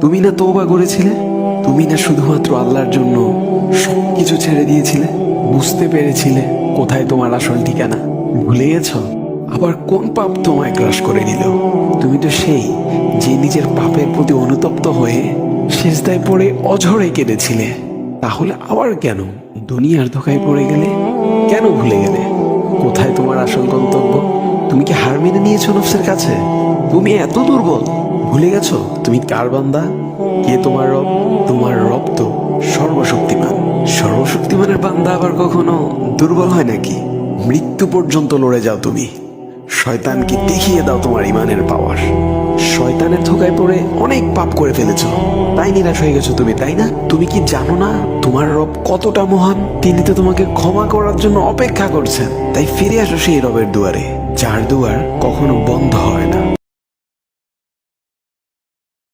তুমি না তওবা করেছিলে? তুমি না শুধুমাত্র আল্লাহর জন্য সবকিছু ছেড়ে দিয়েছিলে? বুঝতে পেরেছিলে কোথায় তোমার আসল ঠিকানা? ভুলে গেছো? আবার কোন পাপ তোমায় গ্রাস করে নিল? তুমি তো সেই যে নিজের পাপের প্রতি অনুতপ্ত হয়ে সিজদায় পড়ে অঝরে কেঁদেছিলে। তাহলে আবার কেন দুনিয়ার ধোকায় পড়ে গেলে? কেন ভুলে গেলে কোথায় তোমার আসল গন্তব্য? তুমি কি হার মেনে নিয়েছো নফসের কাছে? তুমি এত দুর্বল, ভুলে গেছো তুমি কার বান্দা? কে তোমার রব? তোমার রব তো সর্বশক্তিমান। সর্বশক্তিমানের বান্দা আবার কখনো দুর্বল হয় নাকি? মৃত্যু পর্যন্ত লড়ে যাও তুমি। শয়তানকে দেখিয়ে দাও তোমার ইমানের পাওয়ার। শয়তানের ধোকায় পড়ে অনেক পাপ করে ফেলেছো, তাই নিরাশ হয়ে গেছো তুমি, তাই না? তুমি কি জানো না তোমার রব কতটা মহান? তিনি তো তোমাকে ক্ষমা করার জন্য অপেক্ষা করছেন। তাই ফিরে আসো সেই রবের দুয়ারে, যার দুয়ার কখনো বন্ধ হয় না।